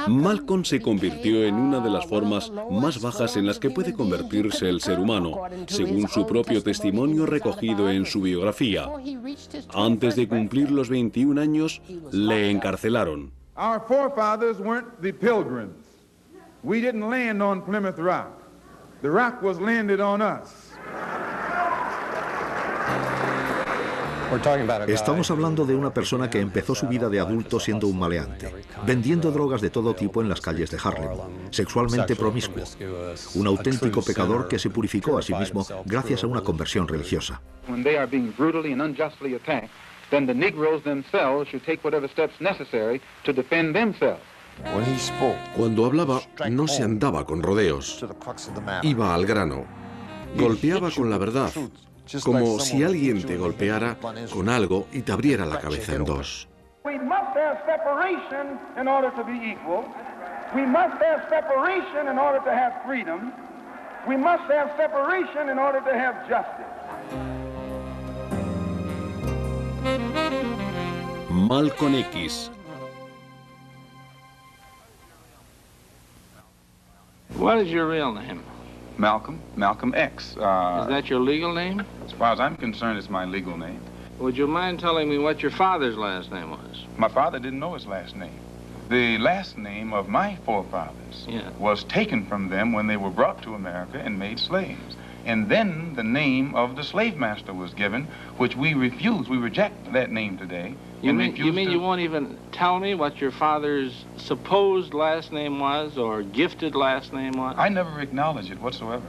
Malcolm se convirtió en una de las formas más bajas en las que puede convertirse el ser humano, según su propio testimonio recogido en su biografía. Antes de cumplir los 21 años, le encarcelaron. Our forefathers weren't the Pilgrims. We didn't land on Plymouth Rock. The rock was landed on us. Estamos hablando de una persona que empezó su vida de adulto siendo un maleante, vendiendo drogas de todo tipo en las calles de Harlem, sexualmente promiscuo, un auténtico pecador que se purificó a sí mismo gracias a una conversión religiosa. Cuando hablaba, no se andaba con rodeos. Iba al grano. Golpeaba con la verdad, como si alguien te golpeara con algo y te abriera la cabeza en dos. Malcolm X. What is your real name? Malcolm X. Is that your legal name? As far as I'm concerned, it's my legal name. Would you mind telling me what your father's last name was? My father didn't know his last name. The last name of my forefathers was taken from them when they were brought to America and made slaves. And then the name of the slave master was given, which we refuse. We reject that name today. You mean you won't even tell me what your father's supposed last name was or gifted last name was? I never acknowledge it whatsoever.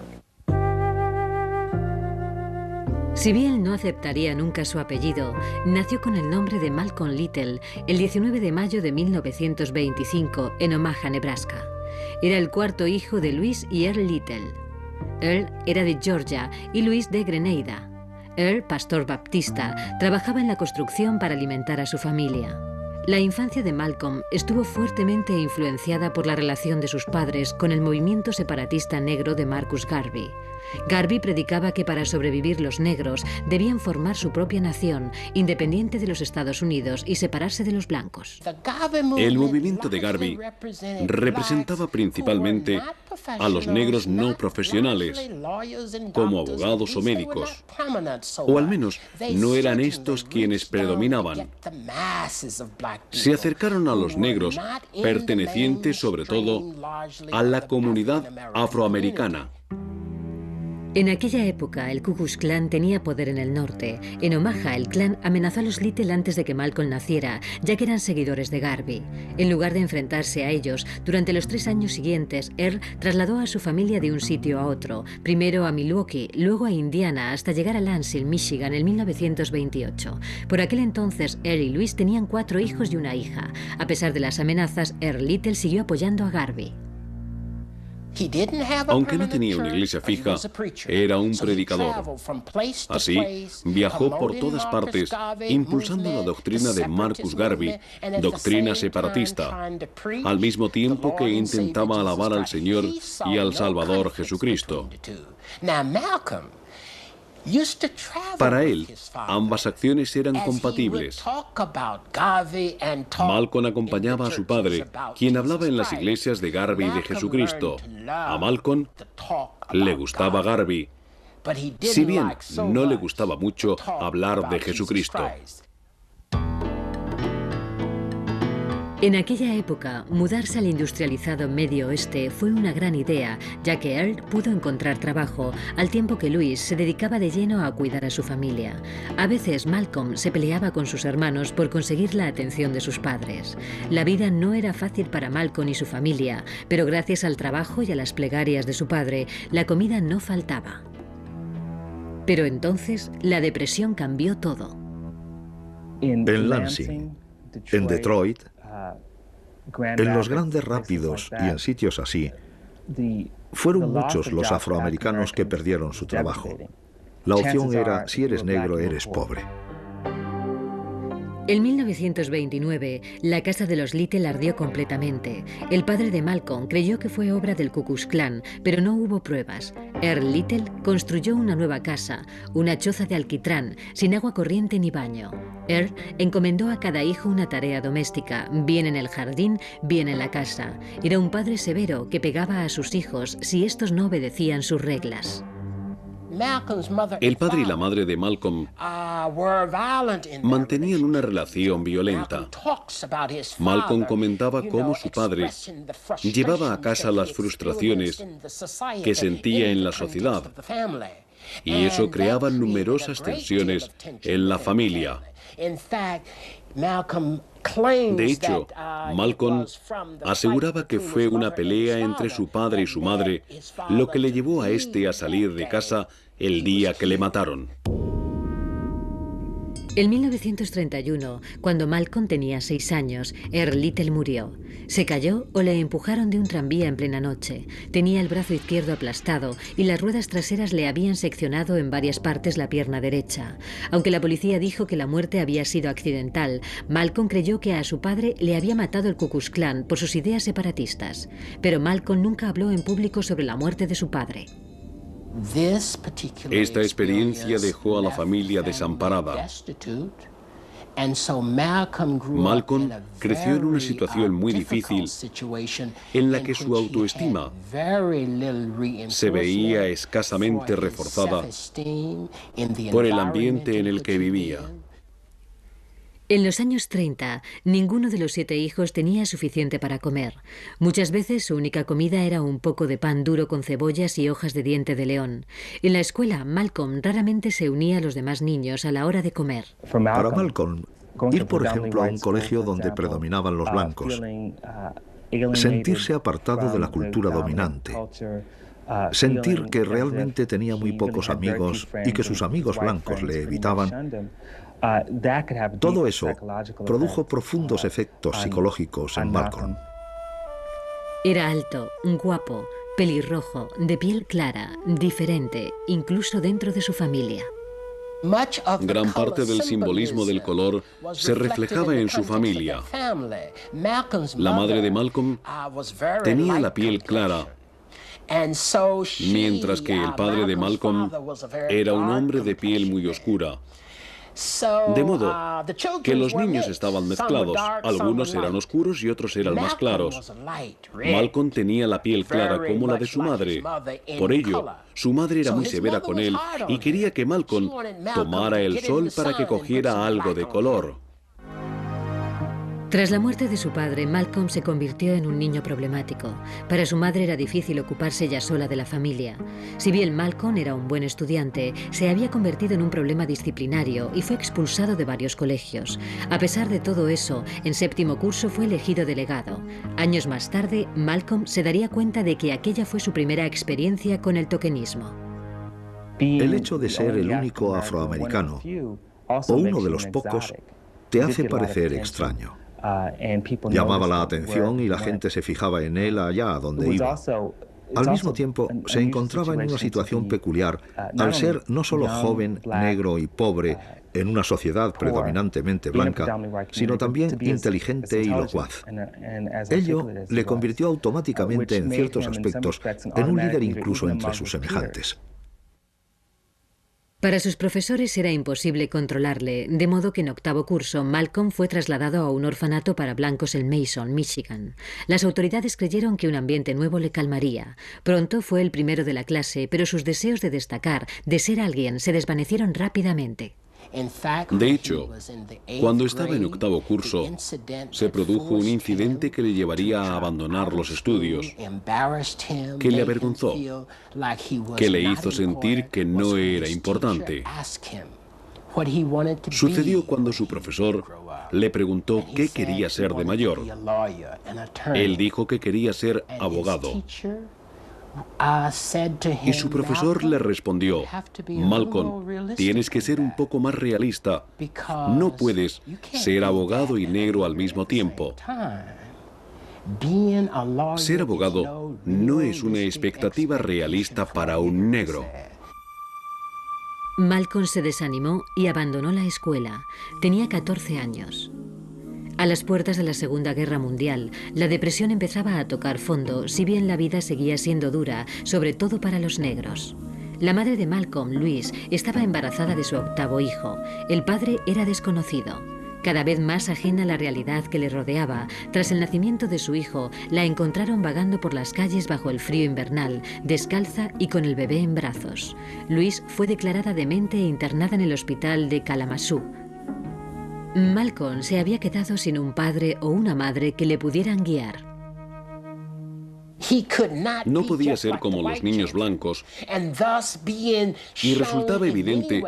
Si bien no aceptaría nunca su apellido, nació con el nombre de Malcolm Little el 19 de mayo de 1925 en Omaha, Nebraska. Era el cuarto hijo de Louis y Earl Little. Earl era de Georgia y Louis de Grenada. Earl, pastor baptista, trabajaba en la construcción para alimentar a su familia. La infancia de Malcolm estuvo fuertemente influenciada por la relación de sus padres con el movimiento separatista negro de Marcus Garvey. Garvey predicaba que para sobrevivir los negros debían formar su propia nación, independiente de los Estados Unidos y separarse de los blancos. El movimiento de Garvey representaba principalmente a los negros no profesionales, como abogados o médicos, o al menos no eran estos quienes predominaban. Se acercaron a los negros, pertenecientes sobre todo a la comunidad afroamericana. En aquella época, el Ku Klux Klan tenía poder en el norte. En Omaha, el clan amenazó a los Little antes de que Malcolm naciera, ya que eran seguidores de Garvey. En lugar de enfrentarse a ellos, durante los 3 años siguientes, Earl trasladó a su familia de un sitio a otro, primero a Milwaukee, luego a Indiana, hasta llegar a Lansing, Michigan, en 1928. Por aquel entonces, Earl y Louis tenían 4 hijos y una hija. A pesar de las amenazas, Earl Little siguió apoyando a Garvey. Aunque no tenía una iglesia fija, era un predicador. Así, viajó por todas partes, impulsando la doctrina de Marcus Garvey, doctrina separatista, al mismo tiempo que intentaba alabar al Señor y al Salvador Jesucristo. Para él, ambas acciones eran compatibles. Malcolm acompañaba a su padre, quien hablaba en las iglesias de Garvey y de Jesucristo. A Malcolm le gustaba Garvey, si bien no le gustaba mucho hablar de Jesucristo. En aquella época, mudarse al industrializado Medio Oeste fue una gran idea, ya que Earl pudo encontrar trabajo, al tiempo que Louis se dedicaba de lleno a cuidar a su familia. A veces Malcolm se peleaba con sus hermanos por conseguir la atención de sus padres. La vida no era fácil para Malcolm y su familia, pero gracias al trabajo y a las plegarias de su padre, la comida no faltaba. Pero entonces, la depresión cambió todo. En Lansing, en Detroit, en los grandes rápidos y en sitios así, fueron muchos los afroamericanos que perdieron su trabajo. La opción era, si eres negro, eres pobre. En 1929, la casa de los Little ardió completamente. El padre de Malcolm creyó que fue obra del Ku Klux Klan, pero no hubo pruebas. Earl Little construyó una nueva casa, una choza de alquitrán, sin agua corriente ni baño. Earl encomendó a cada hijo una tarea doméstica, bien en el jardín, bien en la casa. Era un padre severo que pegaba a sus hijos si estos no obedecían sus reglas. El padre y la madre de Malcolm mantenían una relación violenta. Malcolm comentaba cómo su padre llevaba a casa las frustraciones que sentía en la sociedad, y eso creaba numerosas tensiones en la familia. De hecho, Malcolm aseguraba que fue una pelea entre su padre y su madre lo que le llevó a este a salir de casa el día que le mataron. En 1931, cuando Malcolm tenía 6 años, Earl Little murió. Se cayó o le empujaron de un tranvía en plena noche. Tenía el brazo izquierdo aplastado y las ruedas traseras le habían seccionado en varias partes la pierna derecha. Aunque la policía dijo que la muerte había sido accidental, Malcolm creyó que a su padre le había matado el Ku Klux Klan por sus ideas separatistas. Pero Malcolm nunca habló en público sobre la muerte de su padre. Esta experiencia dejó a la familia desamparada. Malcolm creció en una situación muy difícil en la que su autoestima se veía escasamente reforzada por el ambiente en el que vivía. En los años 30, ninguno de los 7 hijos tenía suficiente para comer. Muchas veces su única comida era un poco de pan duro con cebollas y hojas de diente de león. En la escuela, Malcolm raramente se unía a los demás niños a la hora de comer. Para Malcolm, ir por ejemplo a un colegio donde predominaban los blancos, sentirse apartado de la cultura dominante, sentir que realmente tenía muy pocos amigos y que sus amigos blancos le evitaban, todo eso produjo profundos efectos psicológicos en Malcolm. Era alto, guapo, pelirrojo, de piel clara, diferente, incluso dentro de su familia. Gran parte del simbolismo del color se reflejaba en su familia. La madre de Malcolm tenía la piel clara, mientras que el padre de Malcolm era un hombre de piel muy oscura. De modo que los niños estaban mezclados, algunos eran oscuros y otros eran más claros. Malcolm tenía la piel clara como la de su madre. Por ello, su madre era muy severa con él y quería que Malcolm tomara el sol para que cogiera algo de color. Tras la muerte de su padre, Malcolm se convirtió en un niño problemático. Para su madre era difícil ocuparse ella sola de la familia. Si bien Malcolm era un buen estudiante, se había convertido en un problema disciplinario y fue expulsado de varios colegios. A pesar de todo eso, en 7º curso fue elegido delegado. Años más tarde, Malcolm se daría cuenta de que aquella fue su primera experiencia con el tokenismo. El hecho de ser el único afroamericano, o uno de los pocos, te hace parecer extraño. Llamaba la atención y la gente se fijaba en él allá donde iba. Al mismo tiempo, se encontraba en una situación peculiar al ser no solo joven, negro y pobre en una sociedad predominantemente blanca, sino también inteligente y locuaz. Ello le convirtió automáticamente en ciertos aspectos en un líder incluso entre sus semejantes. Para sus profesores era imposible controlarle, de modo que en 8º curso Malcolm fue trasladado a un orfanato para blancos en Mason, Michigan. Las autoridades creyeron que un ambiente nuevo le calmaría. Pronto fue el primero de la clase, pero sus deseos de destacar, de ser alguien, se desvanecieron rápidamente. De hecho, cuando estaba en 8º curso, se produjo un incidente que le llevaría a abandonar los estudios, que le avergonzó, que le hizo sentir que no era importante. Sucedió cuando su profesor le preguntó qué quería ser de mayor. Él dijo que quería ser abogado. Y su profesor le respondió: Malcolm, tienes que ser un poco más realista. No puedes ser abogado y negro al mismo tiempo. Ser abogado no es una expectativa realista para un negro. Malcolm se desanimó y abandonó la escuela. Tenía 14 años. A las puertas de la Segunda Guerra Mundial, la depresión empezaba a tocar fondo, si bien la vida seguía siendo dura, sobre todo para los negros. La madre de Malcolm, Louise, estaba embarazada de su 8º hijo. El padre era desconocido. Cada vez más ajena a la realidad que le rodeaba, tras el nacimiento de su hijo, la encontraron vagando por las calles bajo el frío invernal, descalza y con el bebé en brazos. Louise fue declarada demente e internada en el hospital de Kalamazoo. Malcolm se había quedado sin un padre o una madre que le pudieran guiar. No podía ser como los niños blancos y resultaba evidente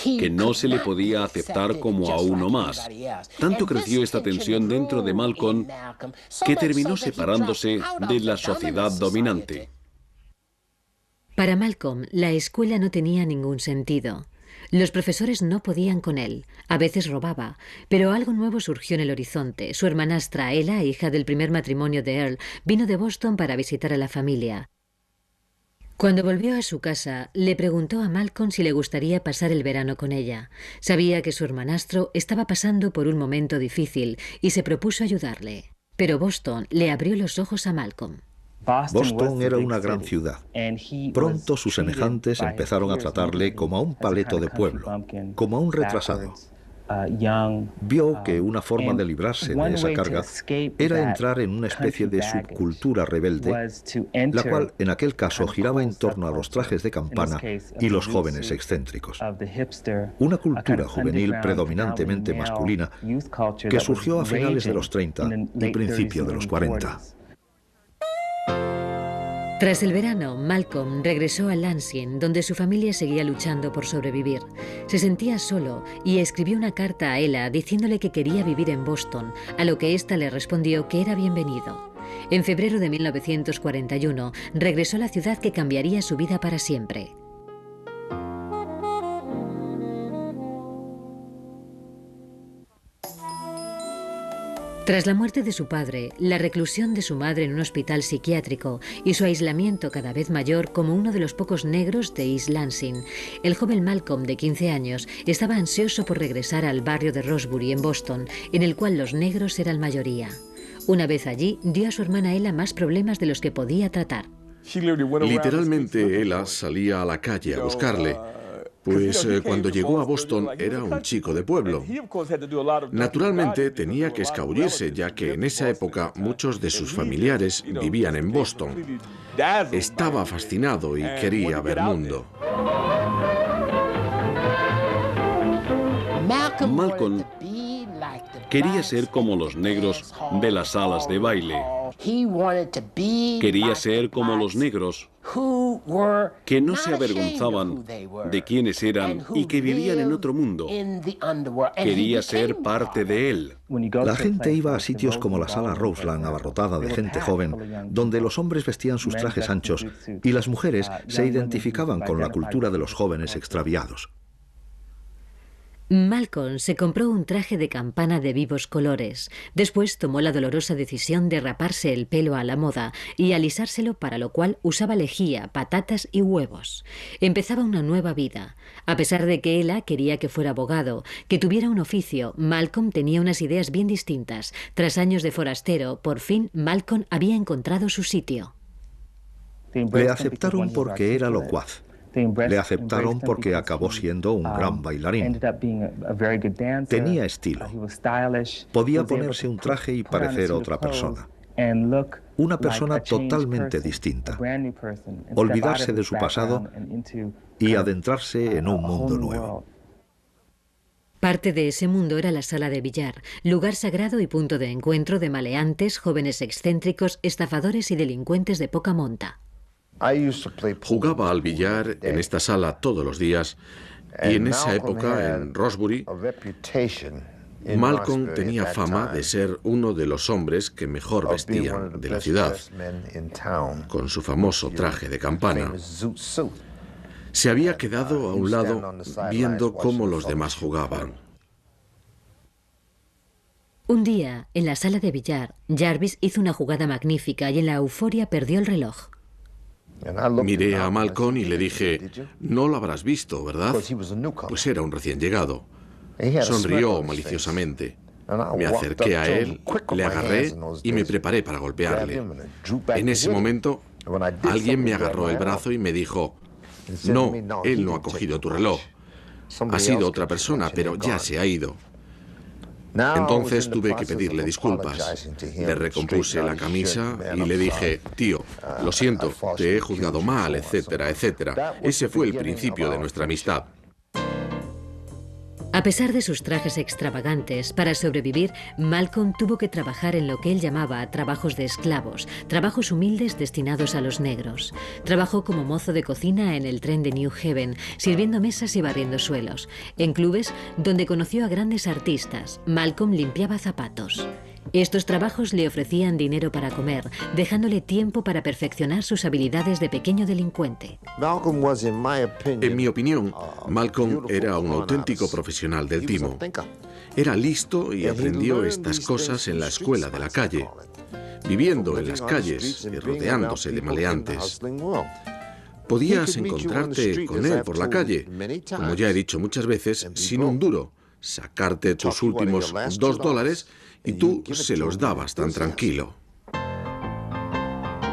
que no se le podía aceptar como a uno más. Tanto creció esta tensión dentro de Malcolm que terminó separándose de la sociedad dominante. Para Malcolm, la escuela no tenía ningún sentido. Los profesores no podían con él. A veces robaba, pero algo nuevo surgió en el horizonte. Su hermanastra Ella, hija del primer matrimonio de Earl, vino de Boston para visitar a la familia. Cuando volvió a su casa, le preguntó a Malcolm si le gustaría pasar el verano con ella. Sabía que su hermanastro estaba pasando por un momento difícil y se propuso ayudarle. Pero Boston le abrió los ojos a Malcolm. Boston era una gran ciudad. Pronto sus semejantes empezaron a tratarle como a un paleto de pueblo, como a un retrasado. Vio que una forma de librarse de esa carga era entrar en una especie de subcultura rebelde, la cual en aquel caso giraba en torno a los trajes de campana y los jóvenes excéntricos. Una cultura juvenil predominantemente masculina que surgió a finales de los 30 y principio de los 40. Tras el verano, Malcolm regresó a Lansing, donde su familia seguía luchando por sobrevivir. Se sentía solo y escribió una carta a Ella diciéndole que quería vivir en Boston, a lo que ésta le respondió que era bienvenido. En febrero de 1941, regresó a la ciudad que cambiaría su vida para siempre. Tras la muerte de su padre, la reclusión de su madre en un hospital psiquiátrico y su aislamiento cada vez mayor como uno de los pocos negros de East Lansing, el joven Malcolm, de 15 años, estaba ansioso por regresar al barrio de Rosebury, en Boston, en el cual los negros eran mayoría. Una vez allí, dio a su hermana Ella más problemas de los que podía tratar. Literalmente, Ella salía a la calle a buscarle. Pues cuando llegó a Boston era un chico de pueblo. Naturalmente tenía que escabullirse, ya que en esa época muchos de sus familiares vivían en Boston. Estaba fascinado y quería ver mundo. Malcolm quería ser como los negros de las salas de baile. Quería ser como los negros que no se avergonzaban de quiénes eran y que vivían en otro mundo. Quería ser parte de él. La gente iba a sitios como la sala Roseland, abarrotada de gente joven, donde los hombres vestían sus trajes anchos y las mujeres se identificaban con la cultura de los jóvenes extraviados. Malcolm se compró un traje de campana de vivos colores. Después tomó la dolorosa decisión de raparse el pelo a la moda y alisárselo, para lo cual usaba lejía, patatas y huevos. Empezaba una nueva vida. A pesar de que Ella quería que fuera abogado, que tuviera un oficio, Malcolm tenía unas ideas bien distintas. Tras años de forastero, por fin Malcolm había encontrado su sitio. Le aceptaron porque era locuaz. Le aceptaron porque acabó siendo un gran bailarín. Tenía estilo. Podía ponerse un traje y parecer otra persona. Una persona totalmente distinta. Olvidarse de su pasado y adentrarse en un mundo nuevo. Parte de ese mundo era la sala de billar, lugar sagrado y punto de encuentro de maleantes, jóvenes excéntricos, estafadores y delincuentes de poca monta. Jugaba al billar en esta sala todos los días y en esa época, en Rosebury, Malcolm tenía fama de ser uno de los hombres que mejor vestían de la ciudad, con su famoso traje de campana. Se había quedado a un lado viendo cómo los demás jugaban. Un día, en la sala de billar, Jarvis hizo una jugada magnífica y en la euforia perdió el reloj. Miré a Malcolm y le dije, no lo habrás visto, ¿verdad? Pues era un recién llegado. Sonrió maliciosamente. Me acerqué a él, le agarré y me preparé para golpearle. En ese momento, alguien me agarró el brazo y me dijo, no, él no ha cogido tu reloj. Ha sido otra persona, pero ya se ha ido. Entonces tuve que pedirle disculpas. Le recompuse la camisa y le dije, tío, lo siento, te he juzgado mal, etcétera, etcétera. Ese fue el principio de nuestra amistad. A pesar de sus trajes extravagantes, para sobrevivir, Malcolm tuvo que trabajar en lo que él llamaba trabajos de esclavos, trabajos humildes destinados a los negros. Trabajó como mozo de cocina en el tren de New Haven, sirviendo mesas y barriendo suelos. En clubes donde conoció a grandes artistas, Malcolm limpiaba zapatos. Estos trabajos le ofrecían dinero para comer, dejándole tiempo para perfeccionar sus habilidades de pequeño delincuente. En mi opinión, Malcolm era un auténtico profesional del timo. Era listo y aprendió estas cosas en la escuela de la calle, viviendo en las calles y rodeándose de maleantes. Podías encontrarte con él por la calle, como ya he dicho muchas veces, sin un duro, sacarte tus últimos $2 y tú se los dabas tan tranquilo.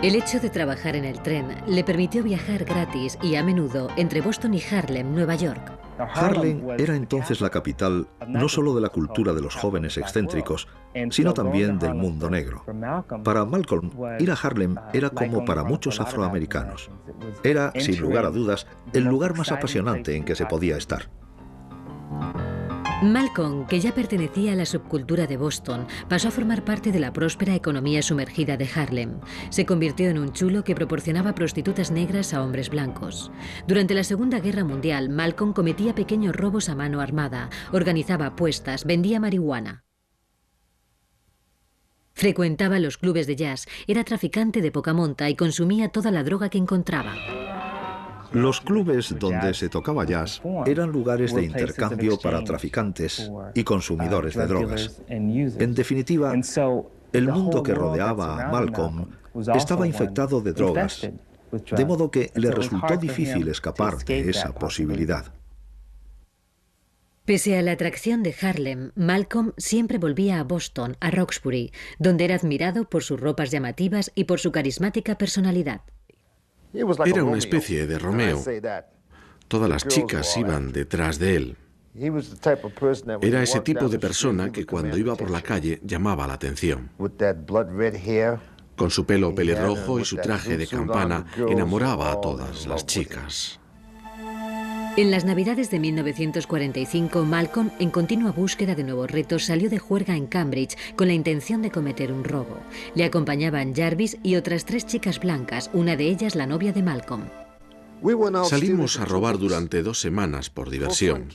El hecho de trabajar en el tren le permitió viajar gratis y a menudo entre Boston y Harlem, Nueva York. Harlem era entonces la capital no solo de la cultura de los jóvenes excéntricos, sino también del mundo negro. Para Malcolm, ir a Harlem era como para muchos afroamericanos. Era, sin lugar a dudas, el lugar más apasionante en que se podía estar. Malcolm, que ya pertenecía a la subcultura de Boston, pasó a formar parte de la próspera economía sumergida de Harlem. Se convirtió en un chulo que proporcionaba prostitutas negras a hombres blancos. Durante la Segunda Guerra Mundial, Malcolm cometía pequeños robos a mano armada, organizaba apuestas, vendía marihuana. Frecuentaba los clubes de jazz, era traficante de poca monta y consumía toda la droga que encontraba. Los clubes donde se tocaba jazz eran lugares de intercambio para traficantes y consumidores de drogas. En definitiva, el mundo que rodeaba a Malcolm estaba infectado de drogas, de modo que le resultó difícil escapar de esa posibilidad. Pese a la atracción de Harlem, Malcolm siempre volvía a Boston, a Roxbury, donde era admirado por sus ropas llamativas y por su carismática personalidad. Era una especie de Romeo. Todas las chicas iban detrás de él. Era ese tipo de persona que cuando iba por la calle llamaba la atención. Con su pelo pelirrojo y su traje de campana enamoraba a todas las chicas. En las Navidades de 1945, Malcolm, en continua búsqueda de nuevos retos, salió de juerga en Cambridge con la intención de cometer un robo. Le acompañaban Jarvis y otras 3 chicas blancas, una de ellas la novia de Malcolm. Salimos a robar durante 2 semanas por diversión.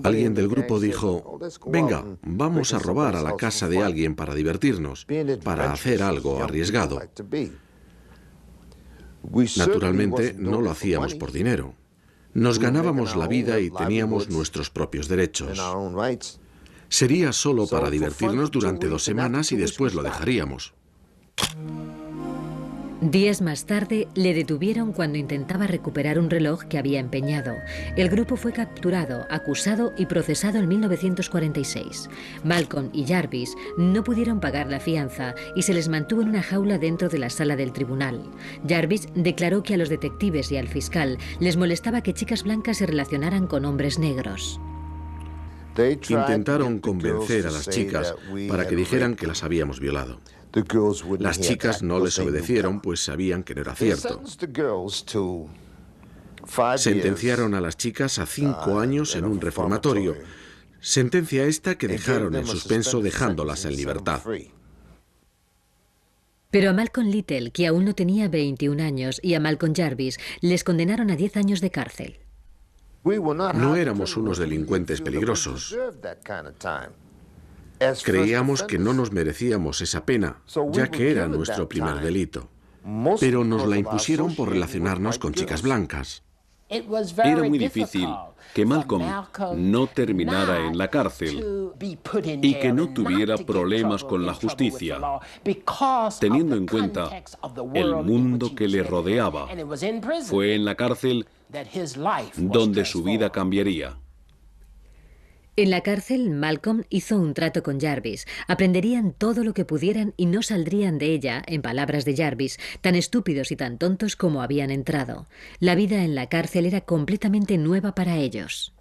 Alguien del grupo dijo, venga, vamos a robar a la casa de alguien para divertirnos, para hacer algo arriesgado. Naturalmente, no lo hacíamos por dinero. Nos ganábamos la vida y teníamos nuestros propios derechos. Sería solo para divertirnos durante 2 semanas y después lo dejaríamos. Días más tarde, le detuvieron cuando intentaba recuperar un reloj que había empeñado. El grupo fue capturado, acusado y procesado en 1946. Malcolm y Jarvis no pudieron pagar la fianza y se les mantuvo en una jaula dentro de la sala del tribunal. Jarvis declaró que a los detectives y al fiscal les molestaba que chicas blancas se relacionaran con hombres negros. Intentaron convencer a las chicas para que dijeran que las habíamos violado. Las chicas no les obedecieron, pues sabían que no era cierto. Sentenciaron a las chicas a 5 años en un reformatorio. Sentencia esta que dejaron en suspenso dejándolas en libertad. Pero a Malcolm Little, que aún no tenía 21 años, y a Malcolm Jarvis les condenaron a 10 años de cárcel. No éramos unos delincuentes peligrosos. Creíamos que no nos merecíamos esa pena, ya que era nuestro primer delito. Pero nos la impusieron por relacionarnos con chicas blancas. Era muy difícil que Malcolm no terminara en la cárcel y que no tuviera problemas con la justicia, teniendo en cuenta el mundo que le rodeaba. Fue en la cárcel donde su vida cambiaría. En la cárcel, Malcolm hizo un trato con Jarvis. Aprenderían todo lo que pudieran y no saldrían de ella, en palabras de Jarvis, tan estúpidos y tan tontos como habían entrado. La vida en la cárcel era completamente nueva para ellos.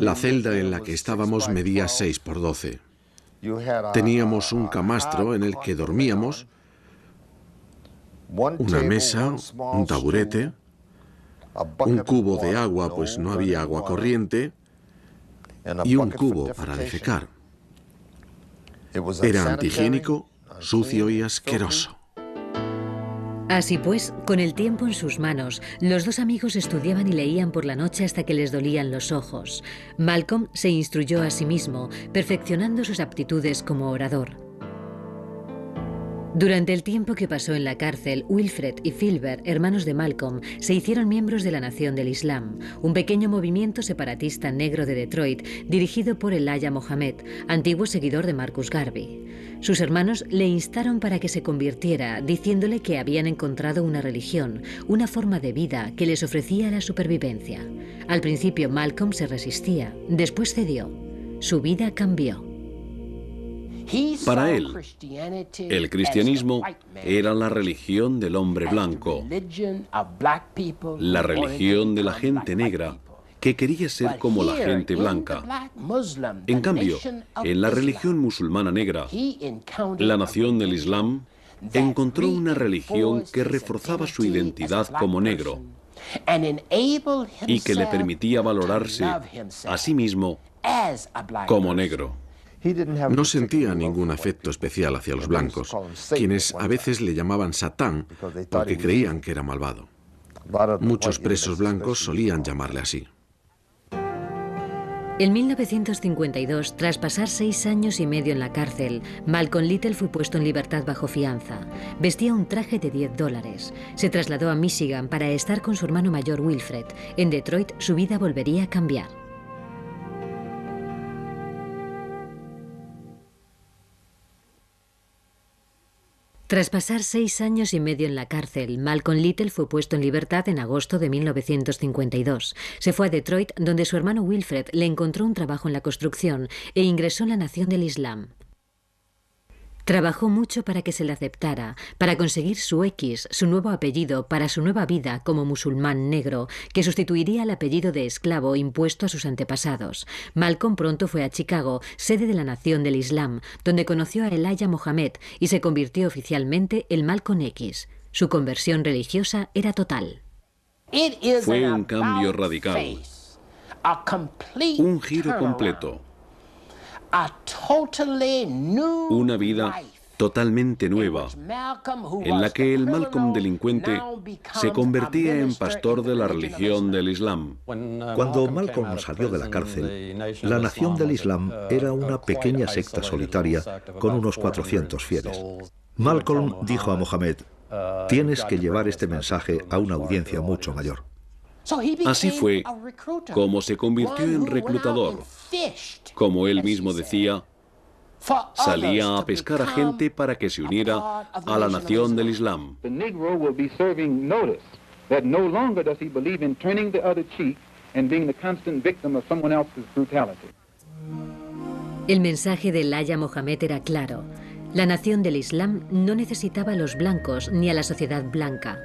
La celda en la que estábamos medía 6 por 12. Teníamos un camastro en el que dormíamos, una mesa, un taburete, un cubo de agua, pues no había agua corriente, y un cubo para defecar. Era antihigiénico, sucio y asqueroso. Así pues, con el tiempo en sus manos, los dos amigos estudiaban y leían por la noche hasta que les dolían los ojos. Malcolm se instruyó a sí mismo, perfeccionando sus aptitudes como orador. Durante el tiempo que pasó en la cárcel, Wilfred y Filbert, hermanos de Malcolm, se hicieron miembros de la Nación del Islam, un pequeño movimiento separatista negro de Detroit dirigido por Elijah Mohammed, antiguo seguidor de Marcus Garvey. Sus hermanos le instaron para que se convirtiera, diciéndole que habían encontrado una religión, una forma de vida que les ofrecía la supervivencia. Al principio Malcolm se resistía, después cedió. Su vida cambió. Para él, el cristianismo era la religión del hombre blanco, la religión de la gente negra que quería ser como la gente blanca. En cambio, en la religión musulmana negra, la Nación del Islam encontró una religión que reforzaba su identidad como negro y que le permitía valorarse a sí mismo como negro. No sentía ningún afecto especial hacia los blancos, quienes a veces le llamaban Satán porque creían que era malvado. Muchos presos blancos solían llamarle así. En 1952, tras pasar 6 años y medio en la cárcel, Malcolm Little fue puesto en libertad bajo fianza. Vestía un traje de $10. Se trasladó a Michigan para estar con su hermano mayor Wilfred. En Detroit, su vida volvería a cambiar. Tras pasar 6 años y medio en la cárcel, Malcolm Little fue puesto en libertad en agosto de 1952. Se fue a Detroit, donde su hermano Wilfred le encontró un trabajo en la construcción e ingresó en la Nación del Islam. Trabajó mucho para que se le aceptara, para conseguir su X, su nuevo apellido, para su nueva vida como musulmán negro, que sustituiría el apellido de esclavo impuesto a sus antepasados. Malcolm pronto fue a Chicago, sede de la Nación del Islam, donde conoció a Elijah Mohammed y se convirtió oficialmente en Malcolm X. Su conversión religiosa era total. Fue un cambio radical, un giro completo. Una vida totalmente nueva, en la que el Malcolm delincuente se convertía en pastor de la religión del Islam. Cuando Malcolm salió de la cárcel, la Nación del Islam era una pequeña secta solitaria con unos 400 fieles. Malcolm dijo a Mohammed: tienes que llevar este mensaje a una audiencia mucho mayor. Así fue como se convirtió en reclutador. Como él mismo decía, salía a pescar a gente para que se uniera a la Nación del Islam. El mensaje de Elijah Mohammed era claro. La Nación del Islam no necesitaba a los blancos ni a la sociedad blanca.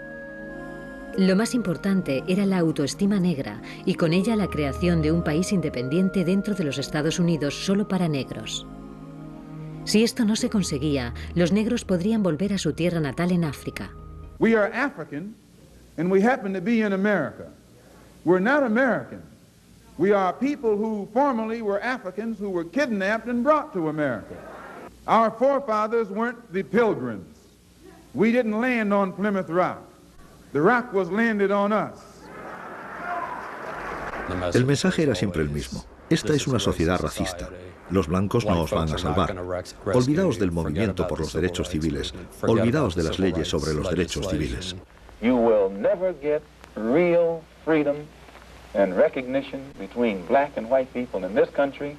Lo más importante era la autoestima negra y con ella la creación de un país independiente dentro de los Estados Unidos solo para negros. Si esto no se conseguía, los negros podrían volver a su tierra natal en África. We are African and we happen to be in America. We're not American. We are people who formerly were Africans who were kidnapped and brought to America. Our forefathers weren't the Pilgrims. We didn't land on Plymouth Rock. The rock was landed on us. El mensaje era siempre el mismo. Esta es una sociedad racista. Los blancos no os van a salvar. Olvidaos del movimiento por los derechos civiles. Olvidaos de las leyes sobre los derechos civiles. You will never get real freedom and recognition between black and white people in this country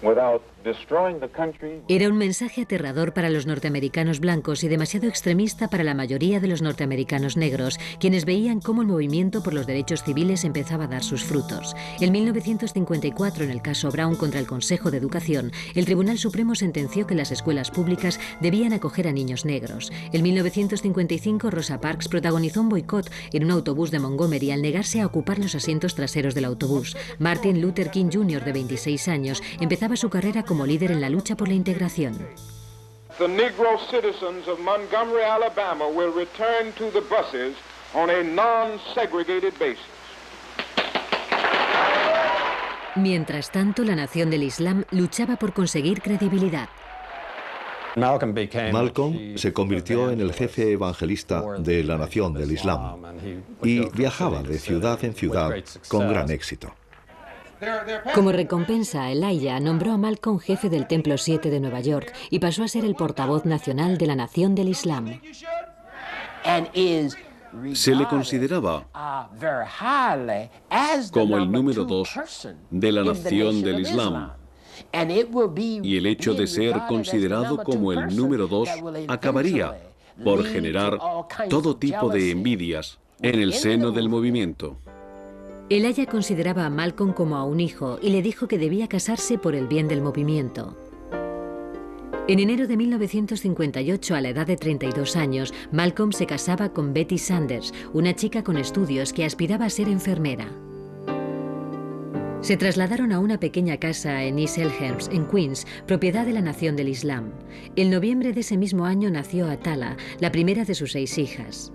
without destroying the country. Era un mensaje aterrador para los norteamericanos blancos y demasiado extremista para la mayoría de los norteamericanos negros, quienes veían cómo el movimiento por los derechos civiles empezaba a dar sus frutos. En 1954, en el caso Brown contra el Consejo de Educación, el Tribunal Supremo sentenció que las escuelas públicas debían acoger a niños negros. En 1955, Rosa Parks protagonizó un boicot en un autobús de Montgomery al negarse a ocupar los asientos traseros del autobús. Martin Luther King Jr., de 26 años, empezaba su carrera como líder en la lucha por la integración. The Negro citizens of Montgomery, Alabama will return to the buses on a non-segregated basis. Mientras tanto, la Nación del Islam luchaba por conseguir credibilidad. Malcolm se convirtió en el jefe evangelista de la Nación del Islam y viajaba de ciudad en ciudad con gran éxito. Como recompensa, Elijah nombró a Malcolm jefe del Templo 7 de Nueva York y pasó a ser el portavoz nacional de la Nación del Islam. Se le consideraba como el número 2 de la Nación del Islam. Y el hecho de ser considerado como el número 2 acabaría por generar todo tipo de envidias en el seno del movimiento. Elijah consideraba a Malcolm como a un hijo y le dijo que debía casarse por el bien del movimiento. En enero de 1958, a la edad de 32 años, Malcolm se casaba con Betty Sanders, una chica con estudios que aspiraba a ser enfermera. Se trasladaron a una pequeña casa en East Elmhurst, en Queens, propiedad de la Nación del Islam. En noviembre de ese mismo año nació Atala, la primera de sus 6 hijas.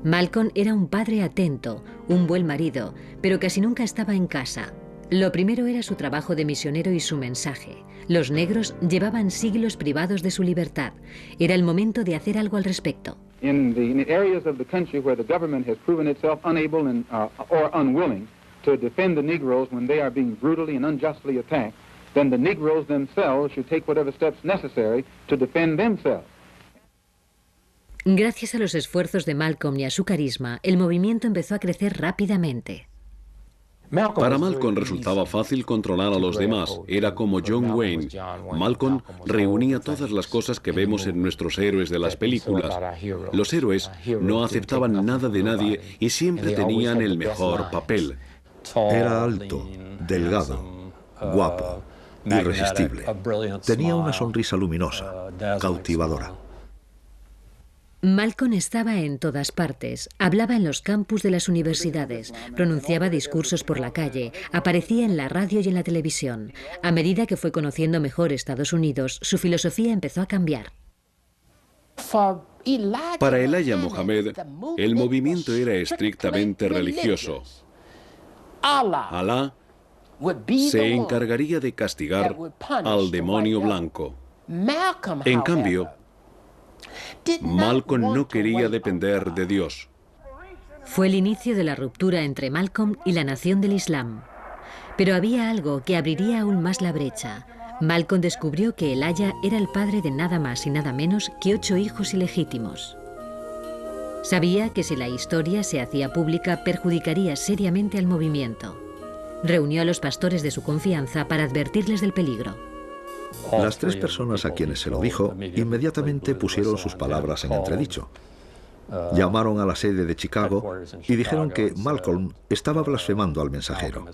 Malcolm era un padre atento, un buen marido, pero casi nunca estaba en casa. Lo primero era su trabajo de misionero y su mensaje. Los negros llevaban siglos privados de su libertad. Era el momento de hacer algo al respecto. In the areas of the country where the government has proven itself unable or unwilling to defend the Negroes when they are being brutally and unjustly attacked, then the Negroes themselves should take whatever steps necessary to defend themselves. Gracias a los esfuerzos de Malcolm y a su carisma, el movimiento empezó a crecer rápidamente. Para Malcolm resultaba fácil controlar a los demás. Era como John Wayne. Malcolm reunía todas las cosas que vemos en nuestros héroes de las películas. Los héroes no aceptaban nada de nadie y siempre tenían el mejor papel. Era alto, delgado, guapo, irresistible. Tenía una sonrisa luminosa, cautivadora. Malcolm estaba en todas partes, hablaba en los campus de las universidades, pronunciaba discursos por la calle, aparecía en la radio y en la televisión. A medida que fue conociendo mejor Estados Unidos, su filosofía empezó a cambiar. Para Elijah Muhammad, el movimiento era estrictamente religioso. Alá se encargaría de castigar al demonio blanco. En cambio, Malcolm no quería depender de Dios. Fue el inicio de la ruptura entre Malcolm y la Nación del Islam. Pero había algo que abriría aún más la brecha. Malcolm descubrió que Elijah era el padre de nada más y nada menos que 8 hijos ilegítimos. Sabía que si la historia se hacía pública perjudicaría seriamente al movimiento. Reunió a los pastores de su confianza para advertirles del peligro. Las 3 personas a quienes se lo dijo inmediatamente pusieron sus palabras en entredicho. Llamaron a la sede de Chicago y dijeron que Malcolm estaba blasfemando al mensajero.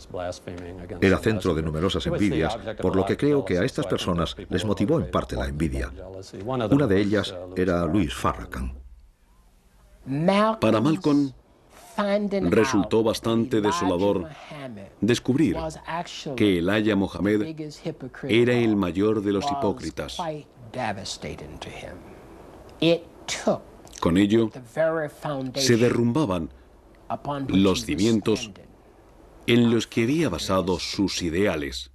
Era centro de numerosas envidias, por lo que creo que a estas personas les motivó en parte la envidia. Una de ellas era Louis Farrakhan. Para Malcolm resultó bastante desolador descubrir que Elijah Muhammad era el mayor de los hipócritas. Con ello, se derrumbaban los cimientos en los que había basado sus ideales.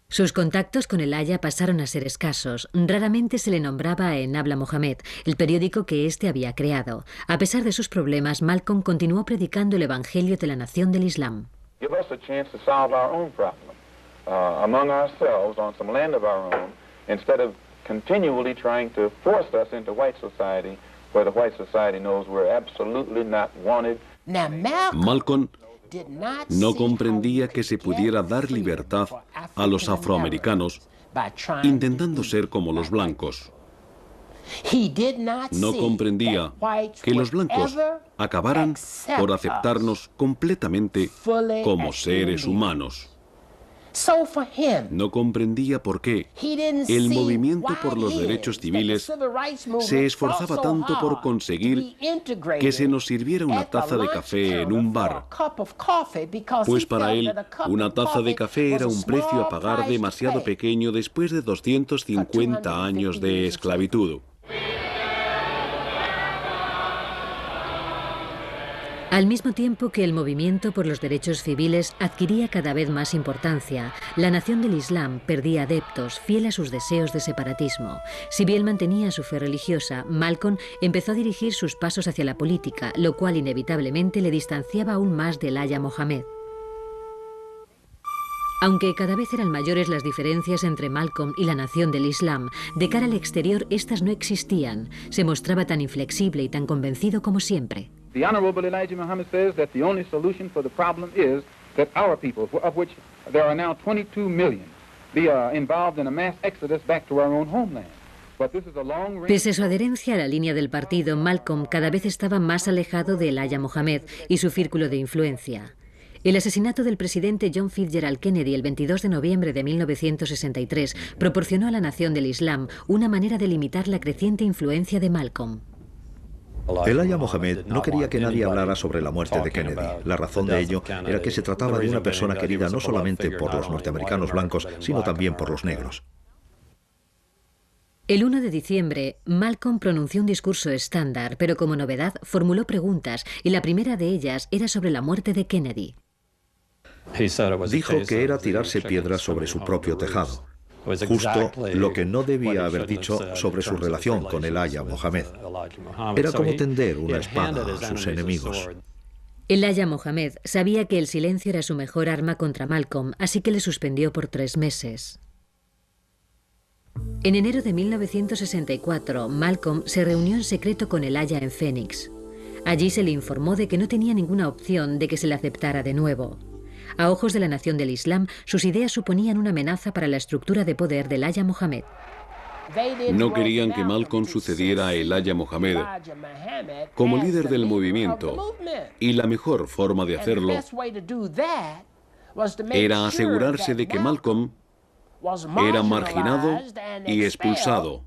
Sus contactos con Elijah pasaron a ser escasos. Raramente se le nombraba en Habla Mohammed, el periódico que éste había creado. A pesar de sus problemas, Malcolm continuó predicando el Evangelio de la Nación del Islam. Give us a chance to solve our own problem among ourselves on some land of our own, instead of continually trying to force us into white society, where the white society knows we're absolutely not wanted Malcolm no comprendía que se pudiera dar libertad a los afroamericanos intentando ser como los blancos. No comprendía que los blancos acabaran por aceptarnos completamente como seres humanos. No comprendía por qué el movimiento por los derechos civiles se esforzaba tanto por conseguir que se nos sirviera una taza de café en un bar, pues para él una taza de café era un precio a pagar demasiado pequeño después de 250 años de esclavitud. Al mismo tiempo que el movimiento por los derechos civiles adquiría cada vez más importancia, la nación del Islam perdía adeptos, fiel a sus deseos de separatismo. Si bien mantenía su fe religiosa, Malcolm empezó a dirigir sus pasos hacia la política, lo cual inevitablemente le distanciaba aún más del Aya Mohammed. Aunque cada vez eran mayores las diferencias entre Malcolm y la nación del Islam, de cara al exterior estas no existían. Se mostraba tan inflexible y tan convencido como siempre. The Honorable Elijah Muhammad says that the only solution for the problem is that our people, of which there are now 22 million, be involved in a mass exodus back to our own homeland. Pese a su adherencia a la línea del partido, Malcolm cada vez estaba más alejado de Elijah Muhammad y su círculo de influencia. El asesinato del presidente John Fitzgerald Kennedy el 22 de noviembre de 1963 proporcionó a la nación del Islam una manera de limitar la creciente influencia de Malcolm. Elijah Muhammad no quería que nadie hablara sobre la muerte de Kennedy. La razón de ello era que se trataba de una persona querida no solamente por los norteamericanos blancos, sino también por los negros. El 1 de diciembre, Malcolm pronunció un discurso estándar, pero como novedad formuló preguntas, y la primera de ellas era sobre la muerte de Kennedy. Dijo que era tirarse piedras sobre su propio tejado. Justo lo que no debía haber dicho sobre su relación con Elijah Muhammad. Era como tender una espada a sus enemigos. Elijah Muhammad sabía que el silencio era su mejor arma contra Malcolm, así que le suspendió por 3 meses. En enero de 1964, Malcolm se reunió en secreto con Elijah en Phoenix. Allí se le informó de que no tenía ninguna opción de que se le aceptara de nuevo. A ojos de la nación del Islam, sus ideas suponían una amenaza para la estructura de poder de Elijah Muhammad. No querían que Malcolm sucediera a Elijah Muhammad como líder del movimiento, y la mejor forma de hacerlo era asegurarse de que Malcolm era marginado y expulsado.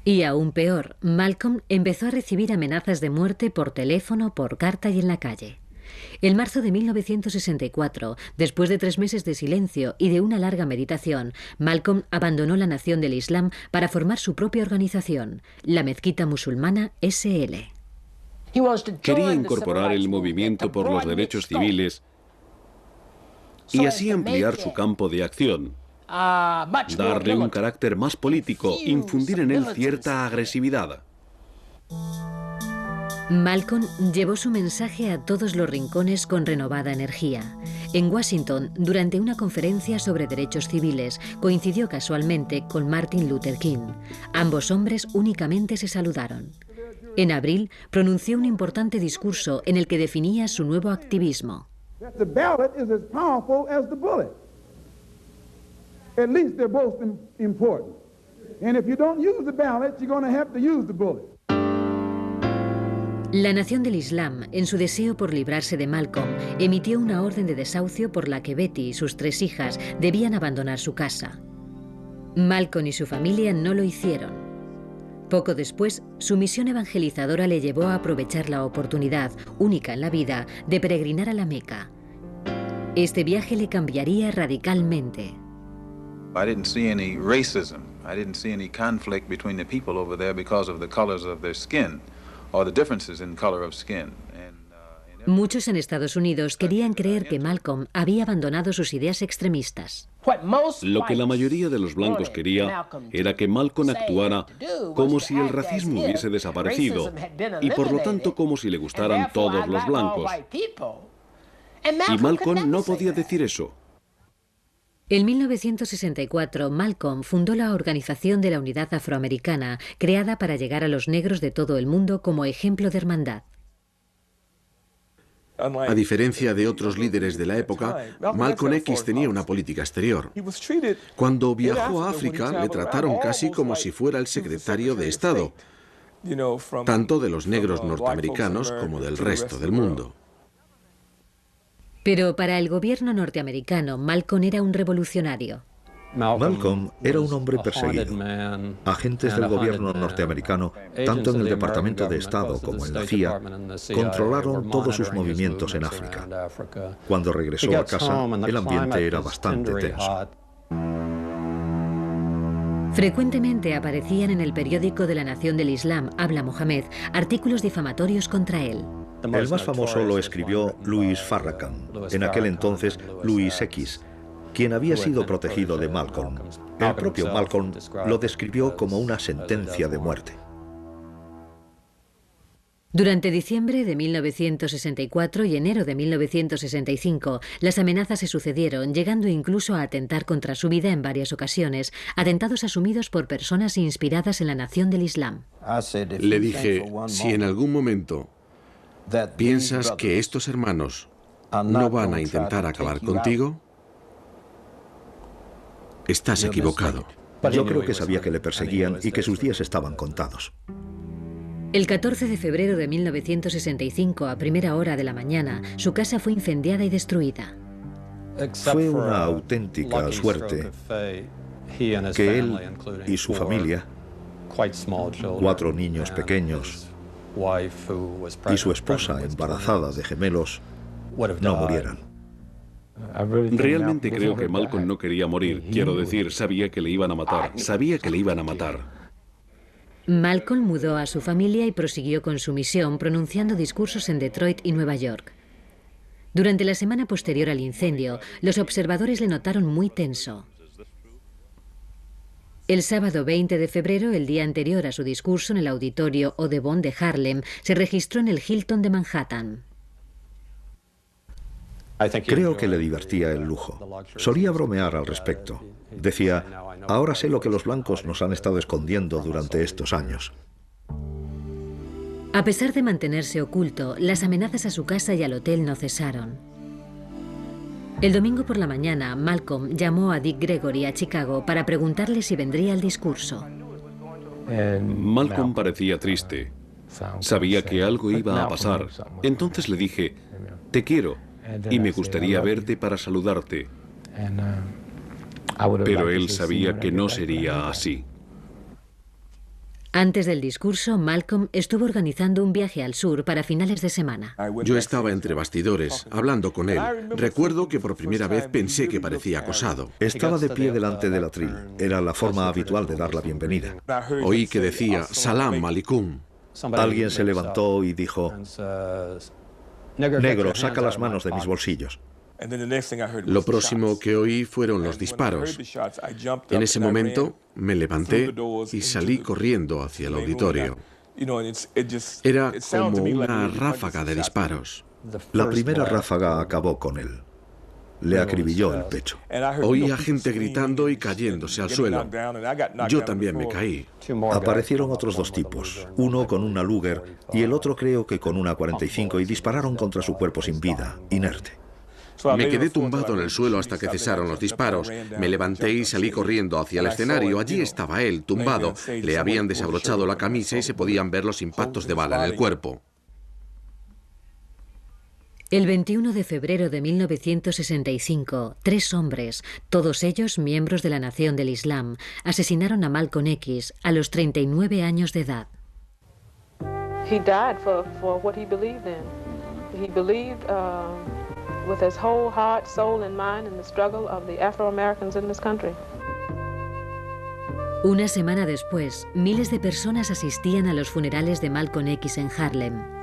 Y aún peor, Malcolm empezó a recibir amenazas de muerte por teléfono, por carta y en la calle. En marzo de 1964, después de 3 meses de silencio y de una larga meditación, Malcolm abandonó la nación del Islam para formar su propia organización, la Mezquita Musulmana SL. Quería incorporar el movimiento por los derechos civiles y así ampliar su campo de acción, darle un carácter más político, infundir en él cierta agresividad. Malcolm llevó su mensaje a todos los rincones con renovada energía. En Washington, durante una conferencia sobre derechos civiles, coincidió casualmente con Martin Luther King. Ambos hombres únicamente se saludaron. En abril, pronunció un importante discurso en el que definía su nuevo activismo. The ballot is as powerful as the bullet. At least they're both important. And if you don't use the ballot, you're going to have to use the bullet. La nación del Islam, en su deseo por librarse de Malcolm, emitió una orden de desahucio por la que Betty y sus 3 hijas debían abandonar su casa. Malcolm y su familia no lo hicieron. Poco después, su misión evangelizadora le llevó a aprovechar la oportunidad, única en la vida, de peregrinar a la Meca. Este viaje le cambiaría radicalmente. I didn't see any racism. I didn't see any conflict between the people over there because of the colors of their skin or the differences in color of skin. Muchos en Estados Unidos querían creer que Malcolm había abandonado sus ideas extremistas. Lo que la mayoría de los blancos quería era que Malcolm actuara como si el racismo hubiese desaparecido y por lo tanto como si le gustaran todos los blancos. Y Malcolm no podía decir eso. En 1964, Malcolm fundó la Organización de la Unidad Afroamericana, creada para llegar a los negros de todo el mundo como ejemplo de hermandad. A diferencia de otros líderes de la época, Malcolm X tenía una política exterior. Cuando viajó a África, le trataron casi como si fuera el secretario de Estado, tanto de los negros norteamericanos como del resto del mundo. Pero para el gobierno norteamericano, Malcolm era un revolucionario. Malcolm era un hombre perseguido. Agentes del gobierno norteamericano, tanto en el Departamento de Estado como en la CIA, controlaron todos sus movimientos en África. Cuando regresó a casa, el ambiente era bastante tenso. Frecuentemente aparecían en el periódico de la Nación del Islam, Habla Mohammed, artículos difamatorios contra él. El más famoso lo escribió Louis Farrakhan, en aquel entonces Louis X, quien había sido protegido de Malcolm. El propio Malcolm lo describió como una sentencia de muerte. Durante diciembre de 1964 y enero de 1965, las amenazas se sucedieron, llegando incluso a atentar contra su vida en varias ocasiones, atentados asumidos por personas inspiradas en la Nación del Islam. Le dije, si en algún momento piensas que estos hermanos no van a intentar acabar contigo, estás equivocado. Yo creo que sabía que le perseguían y que sus días estaban contados. El 14 de febrero de 1965, a primera hora de la mañana, su casa fue incendiada y destruida. Fue una auténtica suerte que él y su familia, 4 niños pequeños y su esposa embarazada de gemelos, no murieran. Realmente creo que Malcolm no quería morir. Quiero decir, sabía que le iban a matar. Sabía que le iban a matar. Malcolm mudó a su familia y prosiguió con su misión, pronunciando discursos en Detroit y Nueva York. Durante la semana posterior al incendio, los observadores le notaron muy tenso. El sábado 20 de febrero, el día anterior a su discurso en el auditorio Audubon de Harlem, se registró en el Hilton de Manhattan. Creo que le divertía el lujo. Solía bromear al respecto. Decía, ahora sé lo que los blancos nos han estado escondiendo durante estos años. A pesar de mantenerse oculto, las amenazas a su casa y al hotel no cesaron. El domingo por la mañana, Malcolm llamó a Dick Gregory a Chicago para preguntarle si vendría al discurso. Malcolm parecía triste. Sabía que algo iba a pasar. Entonces le dije, te quiero y me gustaría verte para saludarte. Pero él sabía que no sería así. Antes del discurso, Malcolm estuvo organizando un viaje al sur para finales de semana. Yo estaba entre bastidores, hablando con él. Recuerdo que por primera vez pensé que parecía acosado. Estaba de pie delante del atril. Era la forma habitual de dar la bienvenida. Oí que decía, Salam Aleikum. Alguien se levantó y dijo, negro, saca las manos de mis bolsillos. Lo próximo que oí fueron los disparos. En ese momento me levanté y salí corriendo hacia el auditorio. Era como una ráfaga de disparos. La primera ráfaga acabó con él. Le acribilló el pecho. Oía gente gritando y cayéndose al suelo. Yo también me caí. Aparecieron otros 2 tipos, uno con una Luger y el otro creo que con una 45, y dispararon contra su cuerpo sin vida, inerte. Me quedé tumbado en el suelo hasta que cesaron los disparos. Me levanté y salí corriendo hacia el escenario. Allí estaba él, tumbado. Le habían desabrochado la camisa y se podían ver los impactos de bala en el cuerpo. El 21 de febrero de 1965, 3 hombres, todos ellos miembros de la Nación del Islam, asesinaron a Malcolm X a los 39 años de edad. He died for what he believed in. He believed with his whole heart, soul and mind in the struggle of the Afro-Americans in this country. Una semana después, miles de personas asistían a los funerales de Malcolm X en Harlem.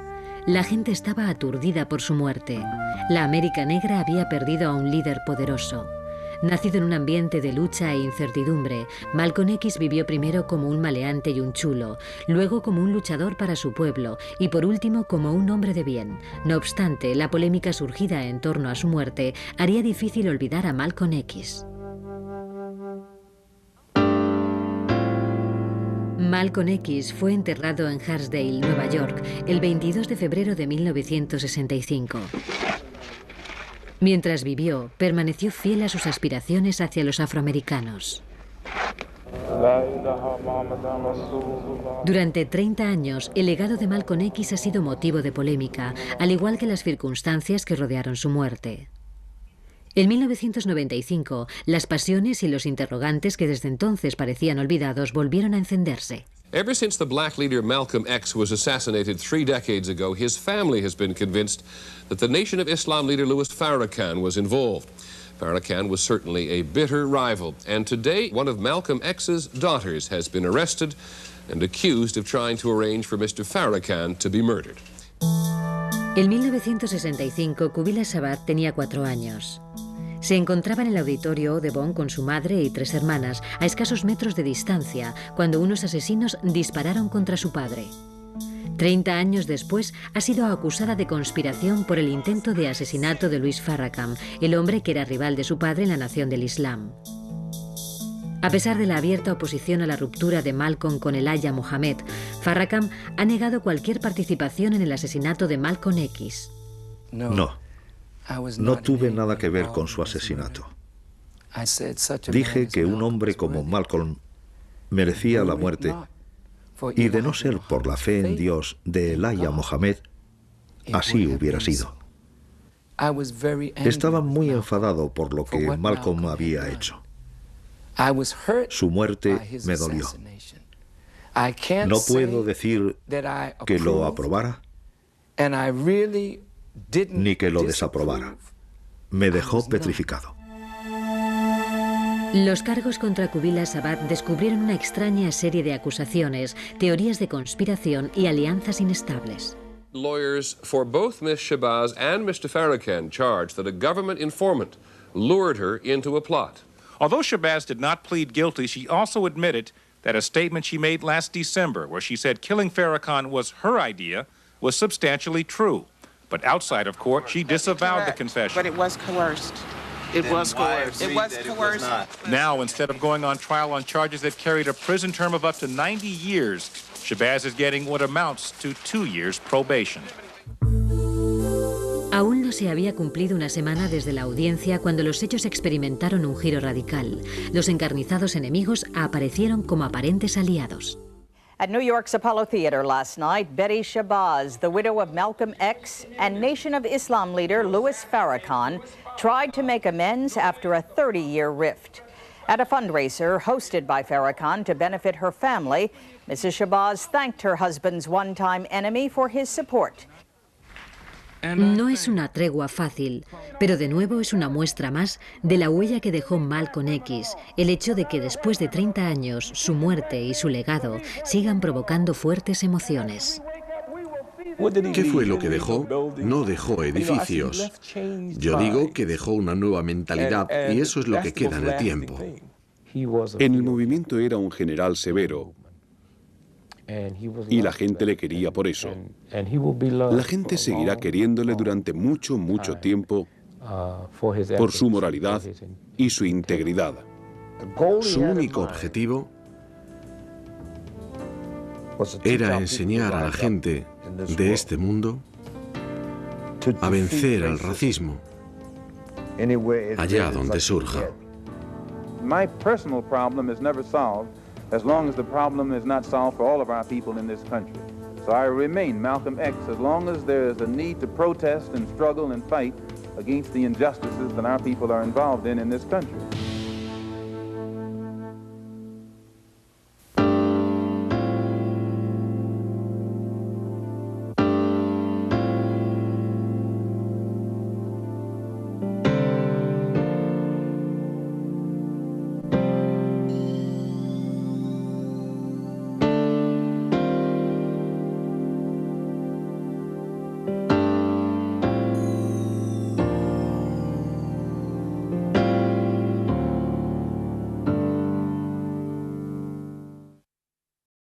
La gente estaba aturdida por su muerte. La América negra había perdido a un líder poderoso. Nacido en un ambiente de lucha e incertidumbre, Malcolm X vivió primero como un maleante y un chulo, luego como un luchador para su pueblo y por último como un hombre de bien. No obstante, la polémica surgida en torno a su muerte haría difícil olvidar a Malcolm X. Malcolm X fue enterrado en Hartsdale, Nueva York, el 22 de febrero de 1965. Mientras vivió, permaneció fiel a sus aspiraciones hacia los afroamericanos. Durante 30 años, el legado de Malcolm X ha sido motivo de polémica, al igual que las circunstancias que rodearon su muerte. En 1995, las pasiones y los interrogantes que desde entonces parecían olvidados volvieron a encenderse. Ever since the black leader Malcolm X was assassinated 3 decades ago, his family has been convinced that the Nation of Islam leader Louis Farrakhan was involved. Farrakhan was certainly a bitter rival, and today one of Malcolm X's daughters has been arrested and accused of trying to arrange for Mr. Farrakhan to be murdered. En 1965, Qubilah Sabat tenía 4 años. Se encontraba en el auditorio Audubon con su madre y 3 hermanas, a escasos metros de distancia, cuando unos asesinos dispararon contra su padre. 30 años después, ha sido acusada de conspiración por el intento de asesinato de Louis Farrakhan, el hombre que era rival de su padre en la Nación del Islam. A pesar de la abierta oposición a la ruptura de Malcolm con el Aya Mohammed, Farrakhan ha negado cualquier participación en el asesinato de Malcolm X. No tuve nada que ver con su asesinato. Dije que un hombre como Malcolm merecía la muerte y de no ser por la fe en Dios de Elijah Mohammed, así hubiera sido. Estaba muy enfadado por lo que Malcolm había hecho. Su muerte me dolió. No puedo decir que lo aprobara ni que lo desaprobara. Me dejó petrificado. Los cargos contra Qubilah Sabat descubrieron una extraña serie de acusaciones, teorías de conspiración y alianzas inestables. Lawyers for both Ms. Shabazz and Mr. Farrakhan charged that a government informant lured her into a plot. Although Shabazz did not plead guilty, she also admitted that a statement she made last December, where she said killing Farrakhan was her idea, was substantially true. But outside of court, she disavowed the confession. But it was coerced. It was coerced. It was coerced. Now, instead of going on trial on charges that carried a prison term of up to 90 years, Shabazz is getting what amounts to 2 years probation. Aún no se había cumplido una semana desde la audiencia cuando los hechos experimentaron un giro radical. Los encarnizados enemigos aparecieron como aparentes aliados. At New York's Apollo Theater last night, Betty Shabazz, the widow of Malcolm X, and Nation of Islam leader Louis Farrakhan, tried to make amends after a 30-year rift. At a fundraiser hosted by Farrakhan to benefit her family, Mrs. Shabazz thanked her husband's one-time enemy for his support. No es una tregua fácil, pero de nuevo es una muestra más de la huella que dejó Malcolm X, el hecho de que después de 30 años su muerte y su legado sigan provocando fuertes emociones. ¿Qué fue lo que dejó? No dejó edificios. Yo digo que dejó una nueva mentalidad y eso es lo que queda en el tiempo. En el movimiento era un general severo y la gente le quería por eso. La gente seguirá queriéndole durante mucho, mucho tiempo por su moralidad y su integridad. Su único objetivo era enseñar a la gente de este mundo a vencer al racismo allá donde surja. My personal problem is never solved as long as the problem is not solved for all of our people in this country. So I remain Malcolm X as long as there is a need to protest and struggle and fight against the injustices that our people are involved in this country.